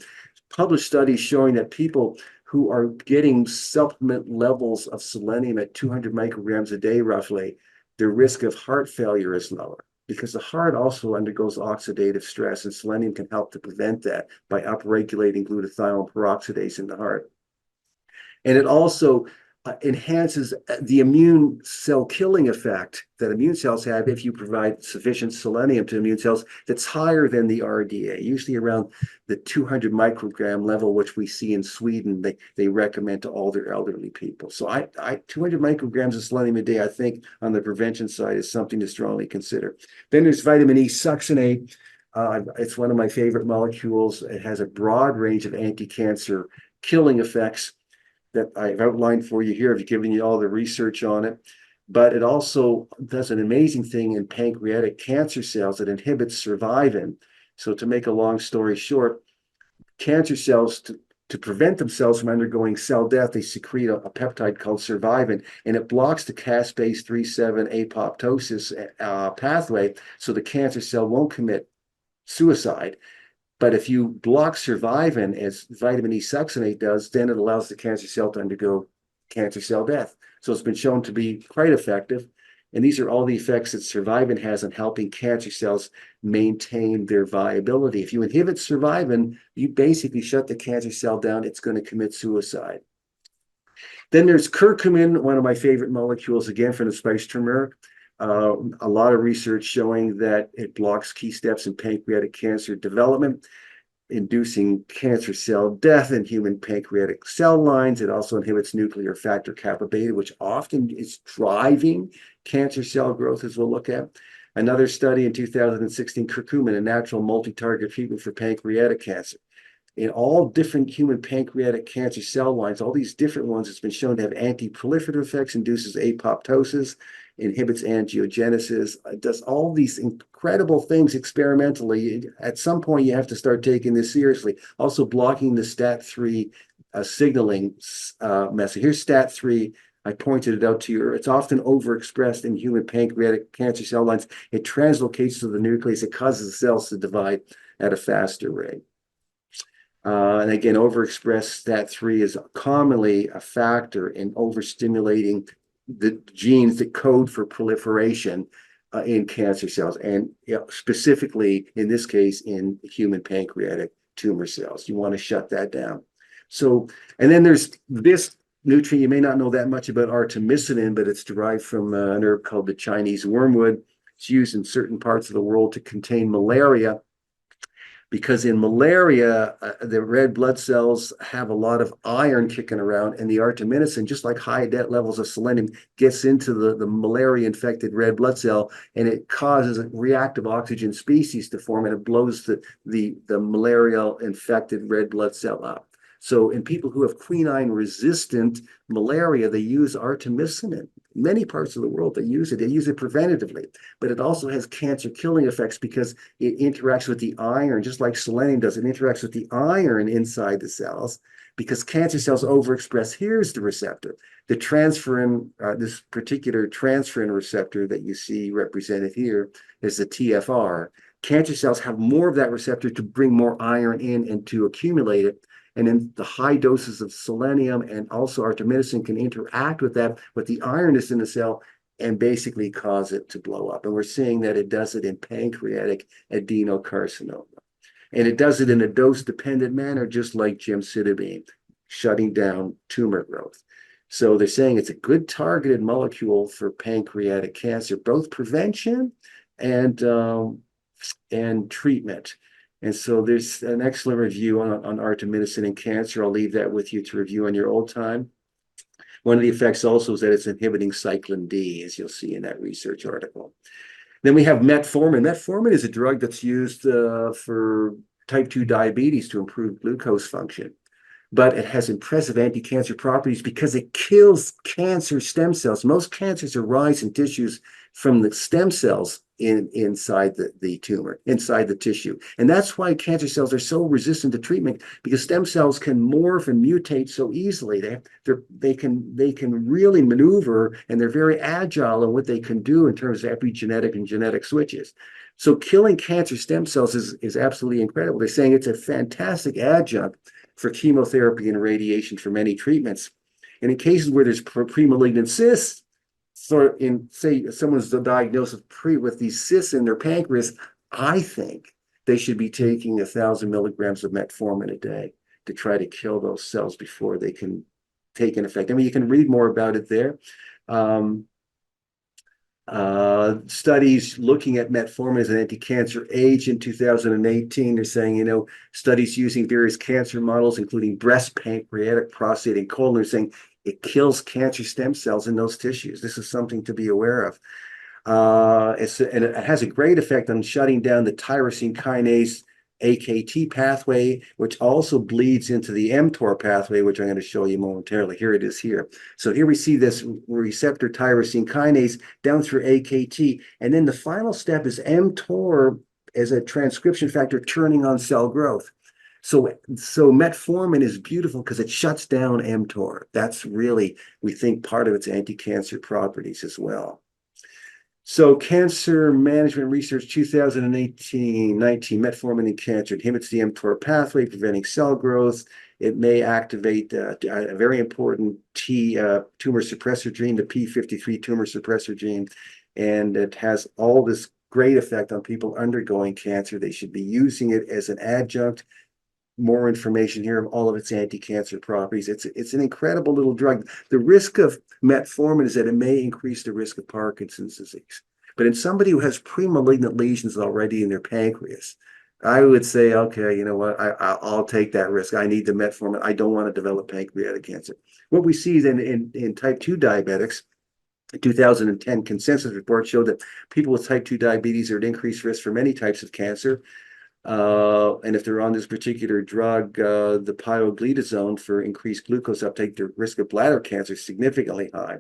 published studies showing that people who are getting supplement levels of selenium at 200 micrograms a day, roughly, their risk of heart failure is lower because the heart also undergoes oxidative stress, and selenium can help to prevent that by upregulating glutathione peroxidase in the heart. And it also enhances the immune cell killing effect that immune cells have if you provide sufficient selenium to immune cells that's higher than the RDA, usually around the 200 microgram level, which we see in Sweden. They recommend to all their elderly people. So 200 micrograms of selenium a day, I think, on the prevention side is something to strongly consider. Then there's vitamin E succinate. It's one of my favorite molecules. It has a broad range of anti-cancer killing effects that I've outlined for you here. I've given you all the research on it, but it also does an amazing thing in pancreatic cancer cells. It inhibits survivin. So to make a long story short, cancer cells, to prevent themselves from undergoing cell death, they secrete a peptide called survivin, and it blocks the caspase 3,7 apoptosis pathway, so the cancer cell won't commit suicide. But if you block survivin, as vitamin E succinate does, then it allows the cancer cell to undergo cancer cell death. So it's been shown to be quite effective. And these are all the effects that survivin has on helping cancer cells maintain their viability. If you inhibit survivin, you basically shut the cancer cell down. It's going to commit suicide. Then there's curcumin, one of my favorite molecules, again, from the spice turmeric. A lot of research showing that it blocks key steps in pancreatic cancer development, inducing cancer cell death in human pancreatic cell lines. It also inhibits nuclear factor kappa beta, which often is driving cancer cell growth, as we'll look at. Another study in 2016, curcumin, a natural multi-target treatment for pancreatic cancer. In all different human pancreatic cancer cell lines, all these different ones, it's been shown to have anti-proliferative effects, induces apoptosis, inhibits angiogenesis. It does all these incredible things experimentally. At some point, you have to start taking this seriously. Also blocking the STAT3 signaling message. Here's STAT3. I pointed it out to you. It's often overexpressed in human pancreatic cancer cell lines. It translocates to the nucleus. It causes the cells to divide at a faster rate. And again, overexpressed STAT3 is commonly a factor in overstimulating the genes that code for proliferation in cancer cells, and specifically, in this case, in human pancreatic tumor cells. You want to shut that down. So, and then there's this nutrient. You may not know that much about artemisinin, but it's derived from an herb called the Chinese wormwood. It's used in certain parts of the world to contain malaria, because in malaria, the red blood cells have a lot of iron kicking around, and the artemisinin, just like high levels of selenium, gets into the malaria-infected red blood cell, and it causes a reactive oxygen species to form, and it blows the malaria-infected red blood cell up. So in people who have quinine-resistant malaria, they use artemisinin. Many parts of the world, they use it preventatively, but it also has cancer-killing effects because it interacts with the iron, just like selenium does. It interacts with the iron inside the cells because cancer cells overexpress. Here's the receptor, the transferrin, this particular transferrin receptor that you see represented here is the TFR. Cancer cells have more of that receptor to bring more iron in and to accumulate it. And then the high doses of selenium and also artemisinin can interact with that, with the iron that's in the cell, and basically cause it to blow up. And we're seeing that it does it in pancreatic adenocarcinoma. And it does it in a dose-dependent manner, just like gemcitabine, shutting down tumor growth. So they're saying it's a good targeted molecule for pancreatic cancer, both prevention and treatment. And so there's an excellent review on artemisinin in cancer. I'll leave that with you to review on your old time. One of the effects also is that it's inhibiting cyclin D, as you'll see in that research article. Then we have metformin. Metformin is a drug that's used for type 2 diabetes to improve glucose function. but it has impressive anti-cancer properties because it kills cancer stem cells. Most cancers arise in tissues from the stem cells inside the tumor, inside the tissue. And that's why cancer cells are so resistant to treatment, because stem cells can morph and mutate so easily. They can really maneuver, and they're very agile in what they can do in terms of epigenetic and genetic switches. So killing cancer stem cells is absolutely incredible. They're saying it's a fantastic adjunct for chemotherapy and radiation for many treatments. And in cases where there's premalignant cysts, so in say someone's diagnosed with these cysts in their pancreas, I think they should be taking 1,000 milligrams of metformin a day to try to kill those cells before they can take an effect. I mean, you can read more about it there. Studies looking at metformin as an anti-cancer agent in 2018, they're saying, studies using various cancer models, including breast, pancreatic, prostate, and colon, are saying it kills cancer stem cells in those tissues. This is something to be aware of. And it has a great effect on shutting down the tyrosine kinase AKT pathway, which also bleeds into the mTOR pathway, which I'm going to show you momentarily. Here it is here. So here we see this receptor tyrosine kinase down through AKT. And then the final step is mTOR as a transcription factor turning on cell growth. So metformin is beautiful because it shuts down mTOR. That's really, we think, part of its anti-cancer properties as well. So Cancer Management Research 2018-19, metformin in cancer inhibits the mTOR pathway, preventing cell growth. It may activate a very important tumor suppressor gene, the p53 tumor suppressor gene, and it has all this great effect on people undergoing cancer. They should be using it as an adjunct. More information here of all of its anti-cancer properties. It's an incredible little drug. The risk of metformin is that it may increase the risk of Parkinson's disease. But in somebody who has premalignant lesions already in their pancreas, I would say, okay, you know what, I'll take that risk. I need the metformin. I don't want to develop pancreatic cancer. What we see is in type 2 diabetics, a 2010 consensus report showed that people with type 2 diabetes are at increased risk for many types of cancer. And if they're on this particular drug, the pioglitazone for increased glucose uptake, the risk of bladder cancer is significantly high.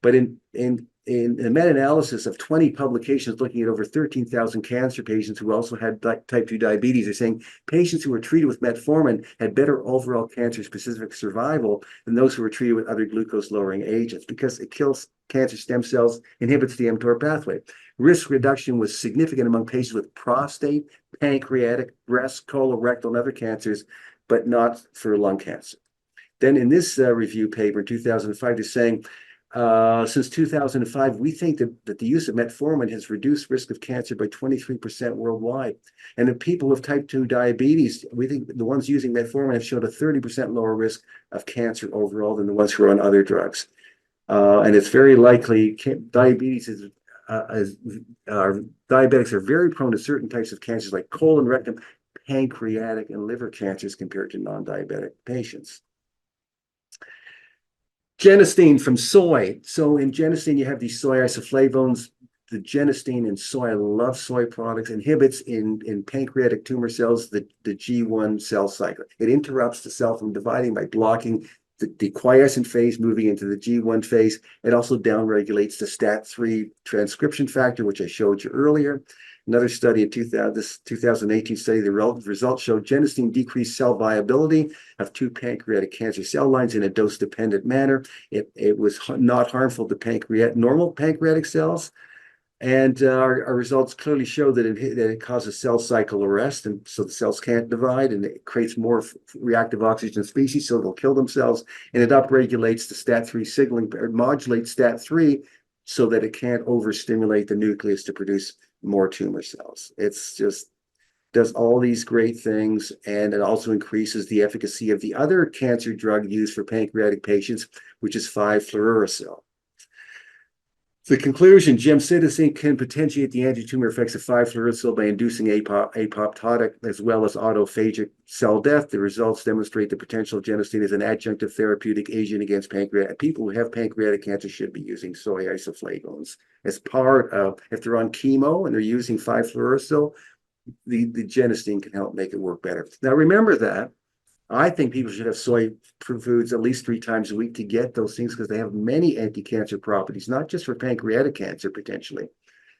But in a meta-analysis of 20 publications looking at over 13,000 cancer patients who also had type 2 diabetes, they're saying patients who were treated with metformin had better overall cancer-specific survival than those who were treated with other glucose-lowering agents, because it kills cancer stem cells, inhibits the mTOR pathway. Risk reduction was significant among patients with prostate, pancreatic, breast, colorectal, and other cancers, but not for lung cancer. Then in this review paper in 2005, they're saying, since 2005, we think that the use of metformin has reduced risk of cancer by 23% worldwide. And in people with type 2 diabetes, we think the ones using metformin have shown a 30% lower risk of cancer overall than the ones who are on other drugs. And it's very likely diabetics are very prone to certain types of cancers like colon, rectum, pancreatic, and liver cancers compared to non-diabetic patients. Genistein from soy. So in genistein, you have these soy isoflavones. The genistein in soy, I love soy products, inhibits in pancreatic tumor cells the G1 cell cycle. It interrupts the cell from dividing by blocking the quiescent phase, moving into the G1 phase. It also downregulates the STAT3 transcription factor, which I showed you earlier. Another study in 2018 study, the results showed genistein decreased cell viability of 2 pancreatic cancer cell lines in a dose-dependent manner. It was not harmful to normal pancreatic cells. And our results clearly show that it causes cell cycle arrest, and so the cells can't divide, and it creates more reactive oxygen species, so they'll kill themselves. And it upregulates the STAT3 signaling, or modulates STAT3 so that it can't overstimulate the nucleus to produce more tumor cells. It's just does all these great things, and it also increases the efficacy of the other cancer drug used for pancreatic patients, which is 5-fluorouracil. The conclusion, gemcitabine can potentiate the anti-tumor effects of 5-fluorouracil by inducing apoptotic as well as autophagic cell death. The results demonstrate the potential of genistein as an adjunctive therapeutic agent against pancreatic. People who have pancreatic cancer should be using soy isoflavones as part of, if they're on chemo and they're using 5-fluorouracil, the genistein can help make it work better. Now remember that I think people should have soy foods at least 3 times a week to get those things because they have many anti-cancer properties, not just for pancreatic cancer potentially.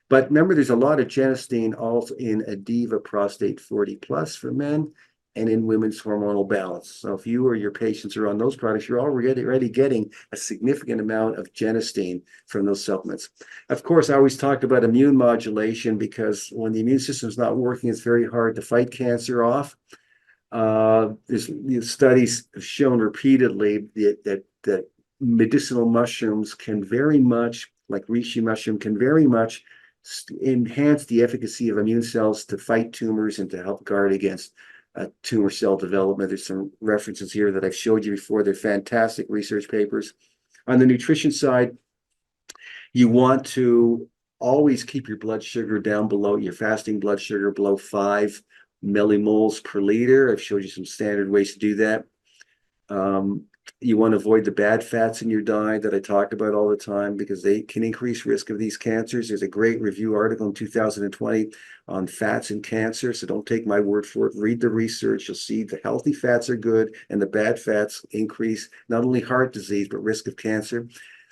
But remember, there's a lot of genistein also in Adeeva Prostate 40 Plus for men and in women's hormonal balance. So if you or your patients are on those products, you're already getting a significant amount of genistein from those supplements. Of course, I always talked about immune modulation because when the immune system's not working, it's very hard to fight cancer off. There's studies have shown repeatedly that medicinal mushrooms can very much, like reishi mushroom, can very much enhance the efficacy of immune cells to fight tumors and to help guard against tumor cell development. There's some references here that I've showed you before. They're fantastic research papers. On the nutrition side, you want to always keep your blood sugar down below your fasting blood sugar below 5 millimoles per liter. I've showed you some standard ways to do that. You want to avoid the bad fats in your diet that I talked about all the time because they can increase risk of these cancers. There's a great review article in 2020 on fats and cancer. So don't take my word for it. Read the research. You'll see the healthy fats are good and the bad fats increase not only heart disease, but risk of cancer.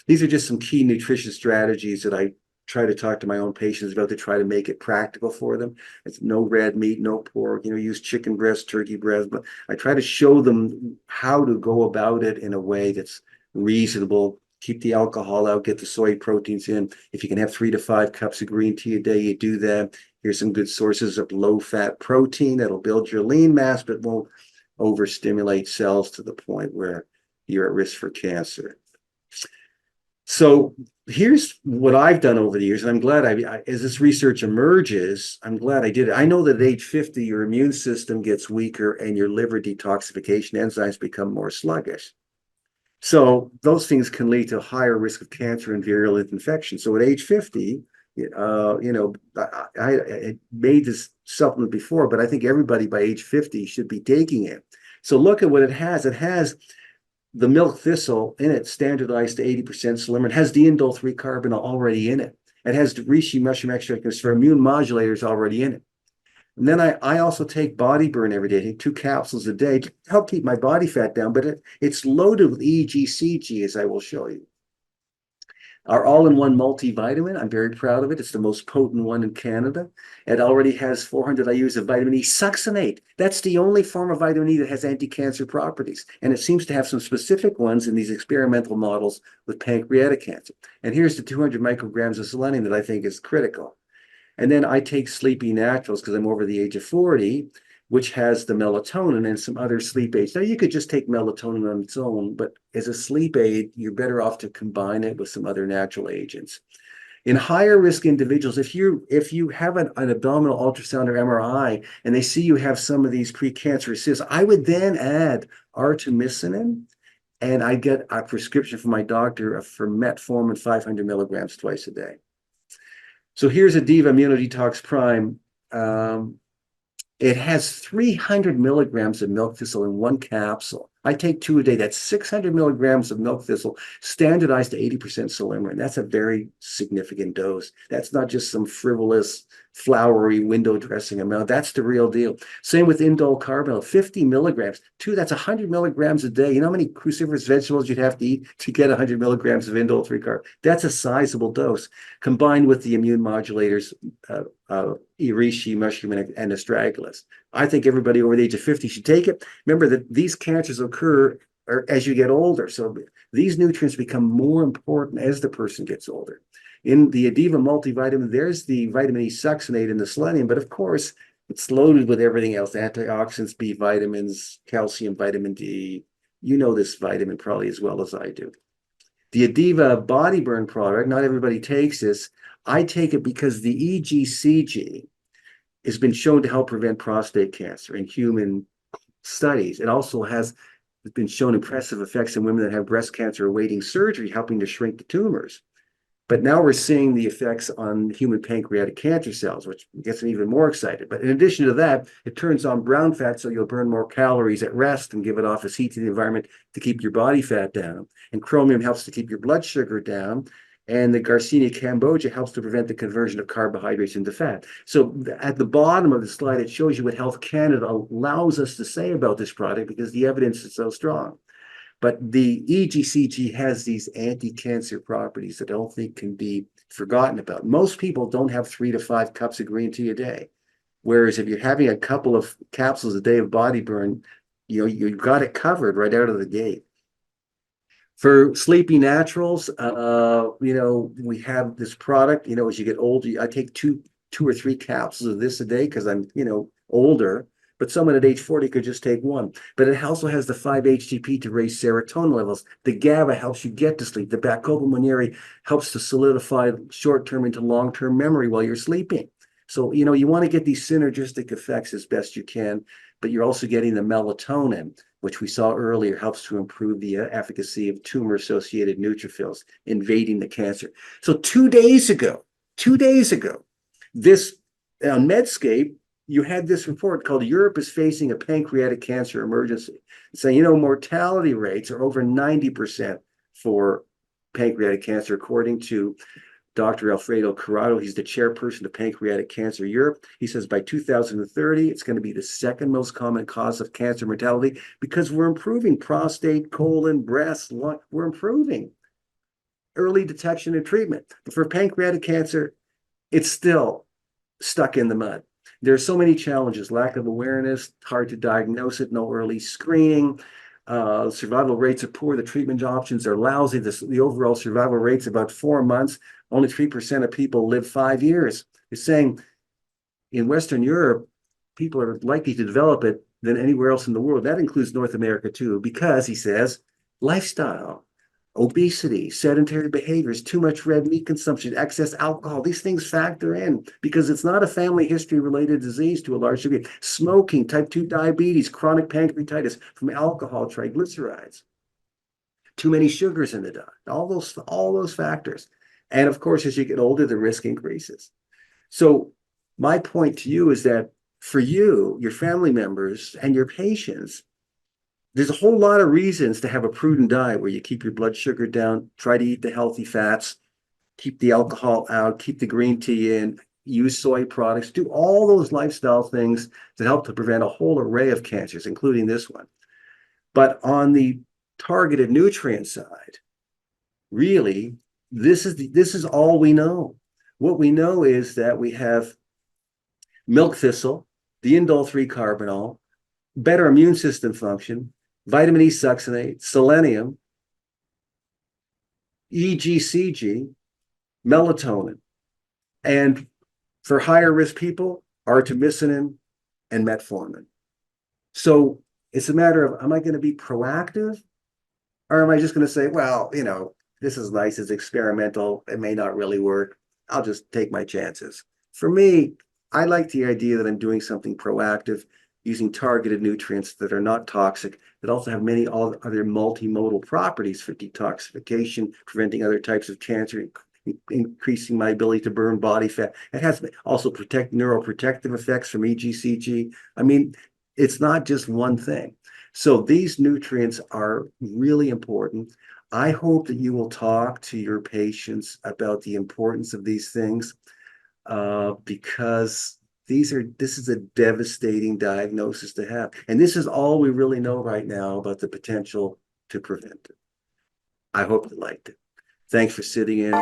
These are just some key nutrition strategies that I try to talk to my own patients about to try to make it practical for them. It's no red meat, no pork, use chicken breast, turkey breast, but I try to show them how to go about it in a way that's reasonable. Keep the alcohol out, get the soy proteins in. If you can have 3 to 5 cups of green tea a day, you do that. Here's some good sources of low-fat protein that'll build your lean mass, but won't overstimulate cells to the point where you're at risk for cancer. So here's what I've done over the years, and I'm glad as this research emerges, I'm glad I did it. I know that at age 50, your immune system gets weaker and your liver detoxification enzymes become more sluggish. So those things can lead to a higher risk of cancer and virulent infection. So at age 50, I made this supplement before, but I think everybody by age 50 should be taking it. So look at what it has. It has the milk thistle in it, standardized to 80% slimming. It has the indole 3-carbinol already in it. It has the reishi mushroom extract for immune modulators already in it. And then I also take Body Burn every day. I take 2 capsules a day to help keep my body fat down, but it's loaded with EGCG, as I will show you. Our all-in-one multivitamin, I'm very proud of it. It's the most potent one in Canada. It already has 400 IUs of vitamin E succinate. That's the only form of vitamin E that has anti-cancer properties. And it seems to have some specific ones in these experimental models with pancreatic cancer. And here's the 200 micrograms of selenium that I think is critical. And then I take Sleepy Naturals because I'm over the age of 40, which has the melatonin and some other sleep aids. Now, you could just take melatonin on its own, but as a sleep aid, you're better off to combine it with some other natural agents. In higher risk individuals, if you have an abdominal ultrasound or MRI and they see you have some of these precancerous cysts, I would then add artemisinin, and I get a prescription from my doctor for metformin 500 milligrams twice a day. So here's Adeeva Immunodetox Prime. It has 300 milligrams of milk thistle in 1 capsule. I take 2 a day. That's 600 milligrams of milk thistle, standardized to 80% salicylic. That's a very significant dose. That's not just some frivolous, flowery window dressing amount. That's the real deal. Same with indole carbonol, 50 milligrams. That's 100 milligrams a day. You know how many cruciferous vegetables you'd have to eat to get 100 milligrams of indole 3-carb? That's a sizable dose, combined with the immune modulators, reishi, mushroom, and astragalus. I think everybody over the age of 50 should take it. Remember that these cancers occur as you get older. So these nutrients become more important as the person gets older. In the Adeeva multivitamin, there's the vitamin E succinate in the selenium, but of course, it's loaded with everything else, antioxidants, B vitamins, calcium, vitamin D. You know this vitamin probably as well as I do. The Adeeva Body Burn product, not everybody takes this. I take it because the EGCG has been shown to help prevent prostate cancer in human studies. It also has been shown impressive effects in women that have breast cancer awaiting surgery, helping to shrink the tumors. But now we're seeing the effects on human pancreatic cancer cells, which gets me even more excited. But in addition to that, it turns on brown fat, so you'll burn more calories at rest and give it off as heat to the environment to keep your body fat down. And chromium helps to keep your blood sugar down. And the Garcinia cambogia helps to prevent the conversion of carbohydrates into fat. So at the bottom of the slide, it shows you what Health Canada allows us to say about this product because the evidence is so strong. But the EGCG has these anti-cancer properties that I don't think can be forgotten about. Most people don't have 3 to 5 cups of green tea a day. Whereas if you're having a couple of capsules a day of body burn, you've got it covered right out of the gate. For Sleepy Naturals, we have this product, as you get older, I take two or three capsules of this a day because I'm, older, but someone at age 40 could just take one. But it also has the 5-HTP to raise serotonin levels. The GABA helps you get to sleep. The Bacopa monnieri helps to solidify short-term into long-term memory while you're sleeping. So, you want to get these synergistic effects as best you can, but you're also getting the melatonin, which we saw earlier, helps to improve the efficacy of tumor-associated neutrophils invading the cancer. So 2 days ago, this on Medscape, you had this report called Europe is facing a pancreatic cancer emergency. Saying, mortality rates are over 90% for pancreatic cancer, according to Dr. Alfredo Corrado. He's the chairperson of Pancreatic Cancer Europe. He says by 2030, it's going to be the second most common cause of cancer mortality because we're improving prostate, colon, breast, lung. We're improving early detection and treatment. But for pancreatic cancer, it's still stuck in the mud. There are so many challenges: lack of awareness, hard to diagnose it, no early screening. Survival rates are poor. The treatment options are lousy. The overall survival rate's about 4 months. Only 3% of people live 5 years. It's saying in Western Europe, people are likely to develop it than anywhere else in the world. That includes North America too, because he says lifestyle, obesity, sedentary behaviors, too much red meat consumption, excess alcohol, these things factor in because it's not a family history related disease to a large degree. Smoking, type 2 diabetes, chronic pancreatitis from alcohol, triglycerides, too many sugars in the diet, all those factors. And of course, as you get older, the risk increases. So my point to you is that for you, your family members, and your patients, there's a whole lot of reasons to have a prudent diet where you keep your blood sugar down, try to eat the healthy fats, keep the alcohol out, keep the green tea in, use soy products, do all those lifestyle things to help to prevent a whole array of cancers, including this one. But on the targeted nutrient side, really, this is all we know. What we know is that we have milk thistle, the indole 3-carbinol, better immune system function, vitamin E succinate, selenium, EGCG, melatonin. And for higher risk people, artemisinin and metformin. So it's a matter of, am I going to be proactive? Or am I just going to say, well, this is nice, it's experimental, it may not really work. I'll just take my chances. For me, I like the idea that I'm doing something proactive, using targeted nutrients that are not toxic, that also have many other multimodal properties for detoxification, preventing other types of cancer, increasing my ability to burn body fat. It has also neuroprotective effects from EGCG. I mean, it's not just one thing. So these nutrients are really important. I hope that you will talk to your patients about the importance of these things because this is a devastating diagnosis to have. And this is all we really know right now about the potential to prevent it. I hope you liked it. Thanks for sitting in.